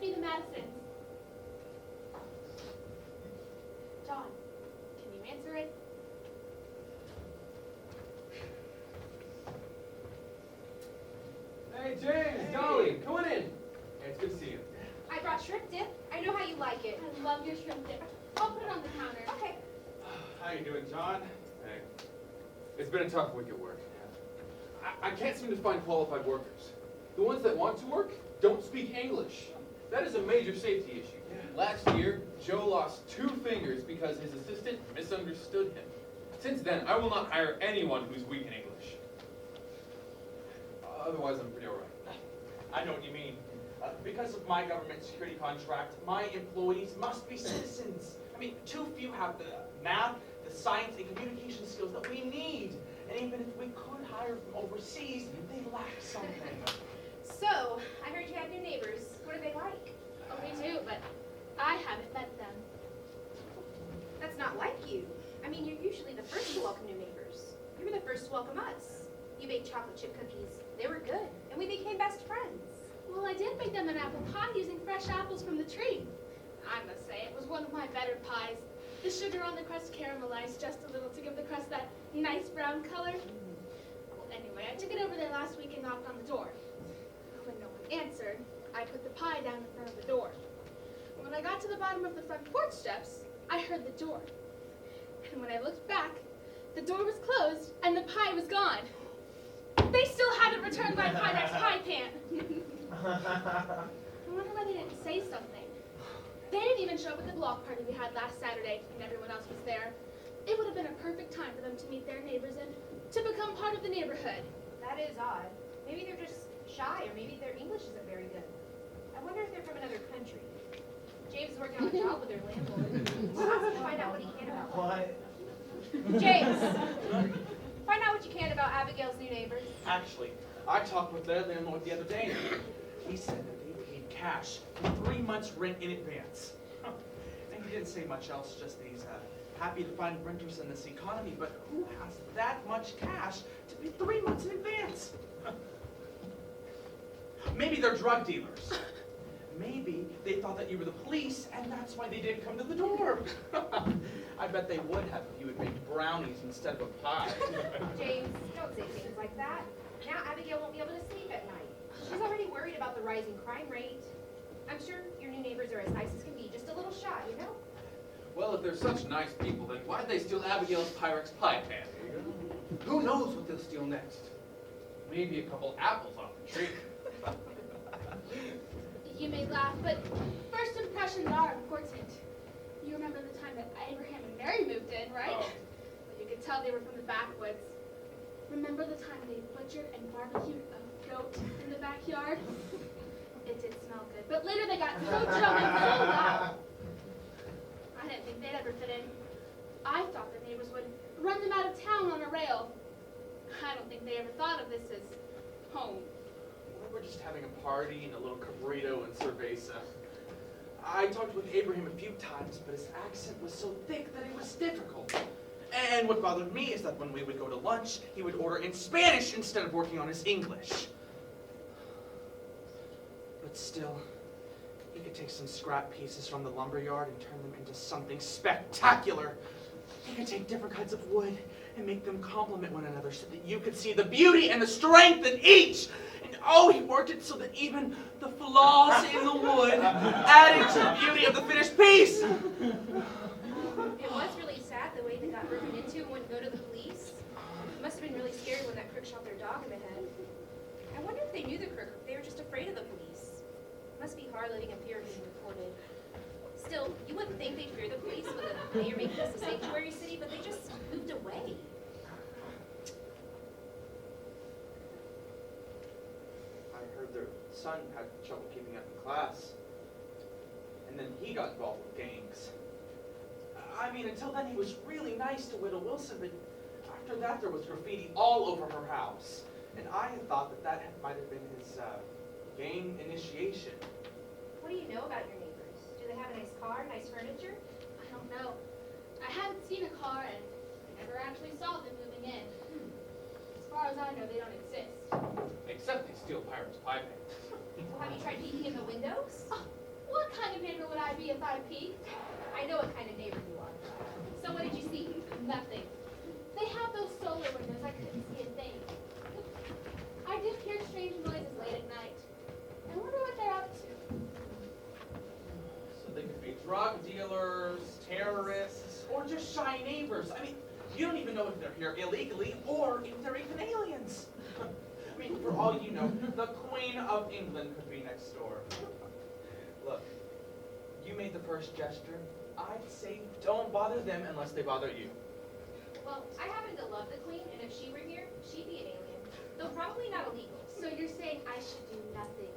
be the Madisons. John, can you answer it? Hey, James, Dolly, come on in. Hey, it's good to see you. I brought shrimp dip. I know how you like it. I love your shrimp dip. I'll put it on the counter. Okay. How you doing, John? Hey, it's been a tough week at work. I can't seem to find qualified workers. The ones that want to work don't speak English. That is a major safety issue. Last year, Joe lost 2 fingers because his assistant misunderstood him. Since then, I will not hire anyone who's weak in English. Otherwise, I'm pretty all right. I know what you mean. Because of my government security contract, my employees must be citizens. I mean, too few have the math, the science, and communication skills that we need. And even if we could hire from overseas, they lack something. So, I heard you had new neighbors. What are they like? Oh, me too, but I haven't met them. That's not like you. I mean, you're usually the first to welcome new neighbors. You were the first to welcome us. You baked chocolate chip cookies. They were good, and we became best friends. Well, I did make them an apple pie using fresh apples from the tree. I must say, it was one of my better pies. The sugar on the crust caramelized just a little to give the crust that nice brown color. Well, anyway, I took it over there last week and knocked on the door. When no one answered, I put the pie down in front of the door. When I got to the bottom of the front porch steps, I heard the door. And when I looked back, the door was closed and the pie was gone. They still haven't returned my Pyrex pie pan. I wonder why they didn't say something. They didn't even show up at the block party we had last Saturday, and everyone else was there. It would have been a perfect time for them to meet their neighbors and to become part of the neighborhood. That is odd. Maybe they're just shy, or maybe their English isn't very good. I wonder if they're from another country. James is working on a job with their landlord. We'll have to find out what he can about them. What? James, find out what you can about Abigail's new neighbors. Actually, I talked with their landlord the other day. He said that they paid cash for 3 months' rent in advance. And he didn't say much else, just that he's happy to find renters in this economy, but who has that much cash to pay 3 months in advance? Maybe they're drug dealers. Maybe they thought that you were the police, and that's why they didn't come to the door. I bet they would have if you had made brownies instead of a pie. James, don't say things like that. Now Abigail won't be able to sleep at night. She's already worried about the rising crime rate. I'm sure your new neighbors are as nice as can be, just a little shy, you know? Well, if they're such nice people, then why'd they steal Abigail's Pyrex pie pan? Who knows what they'll steal next? Maybe a couple apples off the tree. You may laugh, but first impressions are important. You remember the time that Abraham and Mary moved in, right? Oh. Well, you could tell they were from the backwoods. Remember the time they butchered and barbecued a goat in the backyard? It did smell good, but later they got so drunk and so loud. I didn't think they'd ever fit in. I thought the neighbors would run them out of town on a rail. I don't think they ever thought of this as home. We were just having a party and a little cabrito and cerveza. I talked with Abraham a few times, but his accent was so thick that it was difficult. And what bothered me is that when we would go to lunch, he would order in Spanish instead of working on his English. But still, he could take some scrap pieces from the lumberyard and turn them into something spectacular. He could take different kinds of wood and make them complement one another so that you could see the beauty and the strength in each. And oh, he worked it so that even the flaws in the wood added to the beauty of the finished piece. It was really sad the way they got broken into and wouldn't go to the police. It must have been really scary when that crook shot their dog in the head. I wonder if they knew the crook or if they were just afraid of the police. It must be hard living in fear of being reported. Still, you wouldn't think they'd fear the police when the mayor made this a sanctuary city, but they just moved away. I heard their son had trouble keeping up in class. And then he got involved with gangs. I mean, until then he was really nice to Widow Wilson, but after that there was graffiti all over her house. And I thought that that might have been his gang initiation. What do you know about your neighbors? Do they have a nice car, nice furniture? I don't know. I haven't seen a car and I never actually saw them moving in. As far as I know, they don't exist. Except they steal Pirate's pie pan. Well, have you tried peeking in the windows? Oh, What kind of neighbor would I be if I peeked? I know what kind of neighbor you are. So what did you see? Nothing. They have those solar windows. I couldn't see a thing. I did hear strange noises late at night. I wonder what they're up to. So they could be drug dealers, terrorists, or just shy neighbors. I mean, you don't even know if they're here illegally or if they're even aliens. I mean, for all you know, the Queen of England could be next door. Look, you made the first gesture. I'd say don't bother them unless they bother you. Well, I happen to love the Queen, and if she were here, she'd be an alien. Though probably not illegal. So you're saying I should do nothing?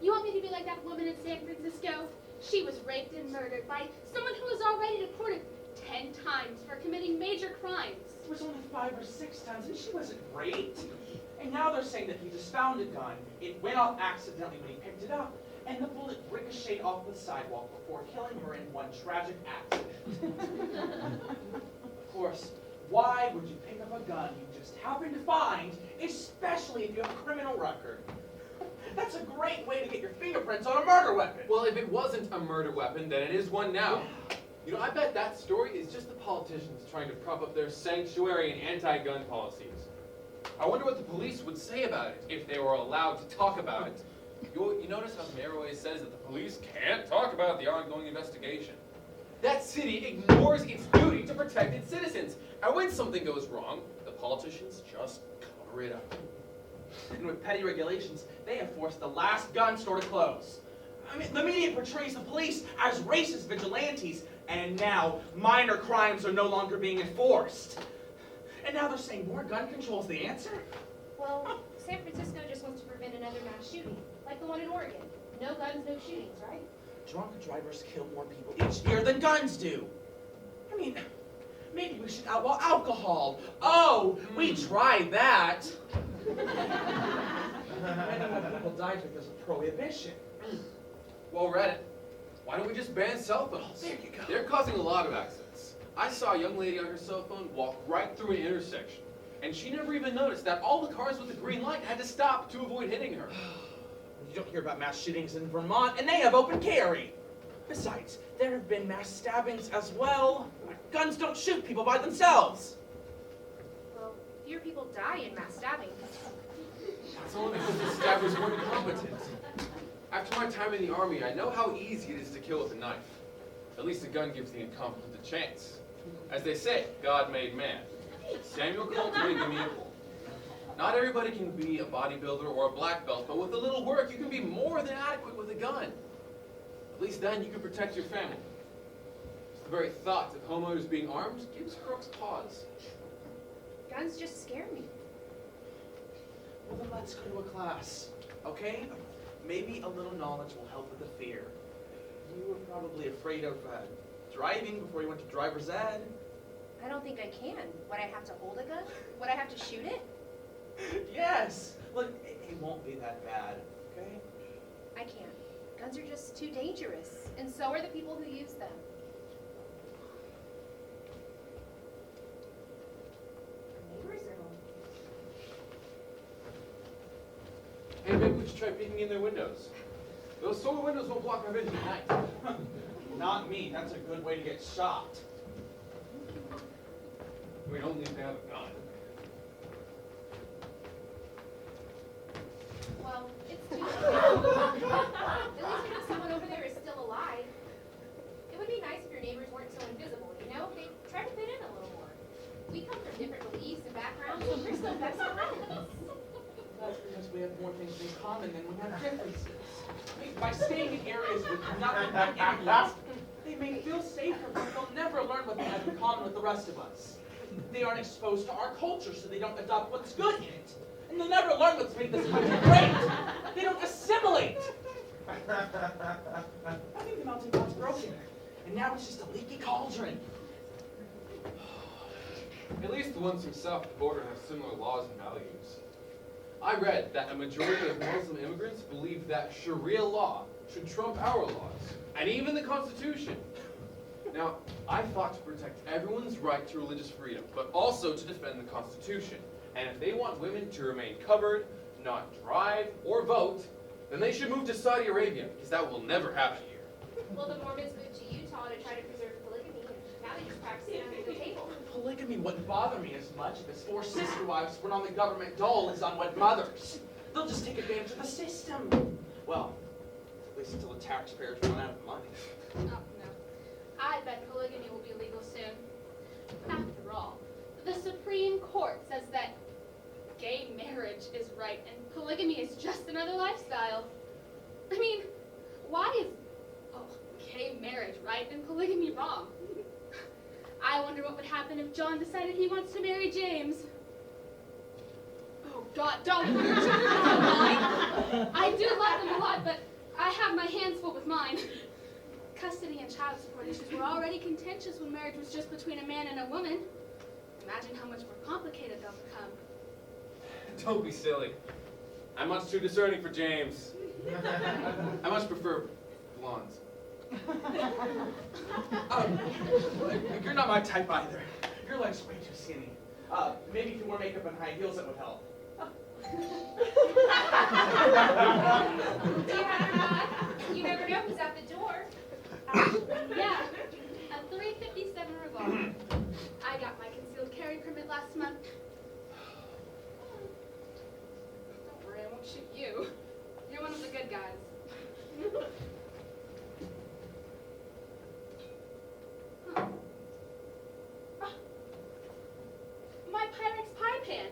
You want me to be like that woman in San Francisco? She was raped and murdered by someone who was already deported 10 times for committing major crimes. It was only 5 or 6 times, and she wasn't raped. And now they're saying that he just found a gun. It went off accidentally when he picked it up, and the bullet ricocheted off the sidewalk before killing her in one tragic accident. Of course, why would you pick up a gun you just happened to find, especially if you have a criminal record? That's a great way to get your fingerprints on a murder weapon. Well, if it wasn't a murder weapon, then it is one now. You know, I bet that story is just the politicians trying to prop up their sanctuary and anti-gun policies. I wonder what the police would say about it if they were allowed to talk about it. You notice how the mayor always says that the police can't talk about the ongoing investigation. That city ignores its duty to protect its citizens. And when something goes wrong, the politicians just cover it up. And with petty regulations, they have forced the last gun store to close. I mean, the media portrays the police as racist vigilantes, and now minor crimes are no longer being enforced. And now they're saying more gun control is the answer? Well, San Francisco just wants to prevent another mass shooting, like the one in Oregon. No guns, no shootings, right? Drunk drivers kill more people each year than guns do. I mean, maybe we should outlaw alcohol. Oh, we tried that. Many more people died because of prohibition. While we're at it, why don't we just ban cell phones? There you go. They're causing a lot of accidents. I saw a young lady on her cell phone walk right through an intersection, and she never even noticed that all the cars with the green light had to stop to avoid hitting her. You don't hear about mass shootings in Vermont, and they have open carry. Besides, there have been mass stabbings as well. Guns don't shoot people by themselves. Well, fewer people die in mass stabbings. That's only because the stabbers weren't competent. After my time in the army, I know how easy it is to kill with a knife. At least a gun gives the incompetent a chance. As they say, God made man. Samuel cultivated them equal. Not everybody can be a bodybuilder or a black belt, but with a little work, you can be more than adequate with a gun. At least then you can protect your family. Just the very thought of homeowners being armed gives crooks pause. Guns just scare me. Well, then let's go to a class, okay? Maybe a little knowledge will help with the fear. You were probably afraid of driving before you went to driver's ed. I don't think I can. Would I have to hold a gun? Would I have to shoot it? Yes. Look, it won't be that bad, okay? I can't. Guns are just too dangerous, and so are the people who use them. Our neighbors are home. Hey, maybe we should try peeking in their windows. Those solar windows won't block our vision at night. Not me. That's a good way to get shot. We don't need to have a gun. Well, it's too late. At least we know someone over there is still alive. It would be nice if your neighbors weren't so invisible, you know? They try to fit in a little more. We come from different beliefs and backgrounds, and we're still best friends. That's because we have more things in common than we have differences. I mean, by staying in areas with nothing but immigrants, they may feel safer, but they'll never learn what they have in common with the rest of us. They aren't exposed to our culture, so they don't adopt what's good in it. And they'll never learn what's made this country great. They don't assimilate. I think the melting pot's broken, and now it's just a leaky cauldron. At least the ones from south of the border have similar laws and values. I read that a majority of Muslim immigrants believe that Sharia law should trump our laws, and even the Constitution. Now, I fought to protect everyone's right to religious freedom, but also to defend the Constitution. And if they want women to remain covered, not drive, or vote, then they should move to Saudi Arabia, because that will never happen here. Well, the Mormons moved to Utah to try to preserve polygamy, and now they just practice it under the table. Polygamy wouldn't bother me as much if his 4 sister wives weren't on the government dole as unwed mothers. They'll just take advantage of the system. Well, at least until the taxpayers run out of money. Oh, no. I bet polygamy will be legal soon. After all, the Supreme Court says that gay marriage is right and polygamy is just another lifestyle. I mean, why is gay marriage right and polygamy wrong? I wonder what would happen if John decided he wants to marry James. Oh, God, don't. I do love them a lot, but I have my hands full with mine. Custody and child support issues were already contentious when marriage was just between a man and a woman. Imagine how much more complicated they'll become. Don't be silly. I'm much too discerning for James. I much prefer blondes. You're not my type either. Your leg's way too skinny. Maybe if you wore makeup and high heels, it would help. Do you have your dog? You never know who's at the door. Yeah, a .357 revolver. I got my concealed carry permit last month. Don't worry, I won't shoot you. You're one of the good guys. Huh. Ah, my Pyrex pie pan.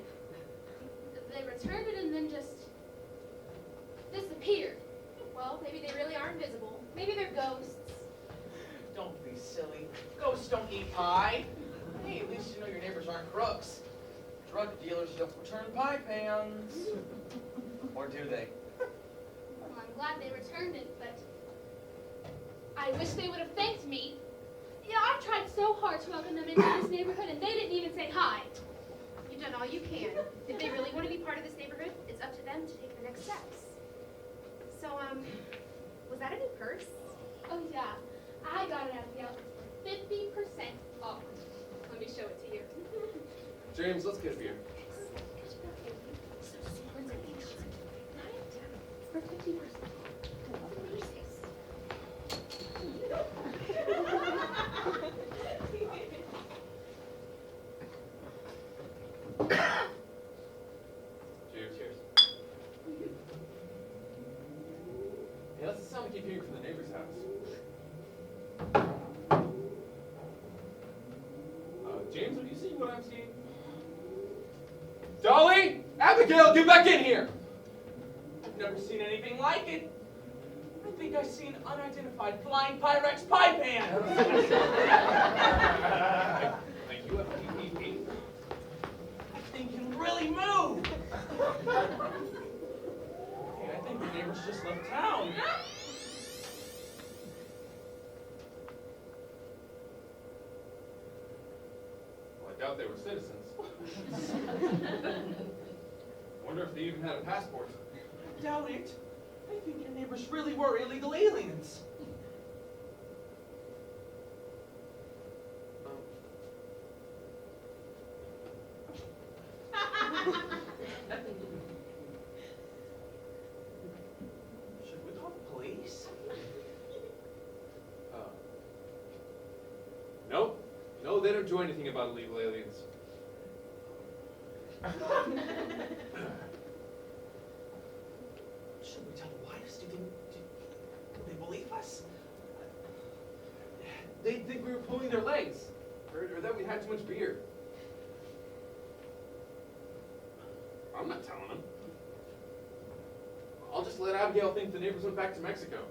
They returned it and then just disappeared. Well, maybe they really are invisible. Maybe they're ghosts. Don't be silly. Ghosts don't eat pie. Hey, at least you know your neighbors aren't crooks. Drug dealers don't return pie pans. Or do they? Well, I'm glad they returned it, but I wish they would have thanked me. You know, I've tried so hard to welcome them into this neighborhood, and they didn't even say hi. You've done all you can. If they really want to be part of this neighborhood, it's up to them to take the next steps. So, was that a new purse? Oh, yeah. I got it at the outlet for 50% off. Let me show it to you. James, let's get a beer. For 50%. Cheers. Cheers. Yeah, that's the sound we keep hearing from the neighbor's house. James, have you seen what I'm seeing? Dolly! Abigail, get back in here! I've never seen anything like it. I think I've seen unidentified flying Pyrex pie pan. Like you have PPP. That thing can really move. Hey, I think the neighbors just left town. Well, I doubt they were citizens. Wonder if they even had a passport. I doubt it. I think your neighbors really were illegal aliens. Should we call the police? Nope. No, they don't do anything about illegal aliens. Should we tell the wives? Do they believe us? They'd think we were pulling their legs. Or that we had too much beer. I'm not telling them. I'll just let Abigail think the neighbors went back to Mexico.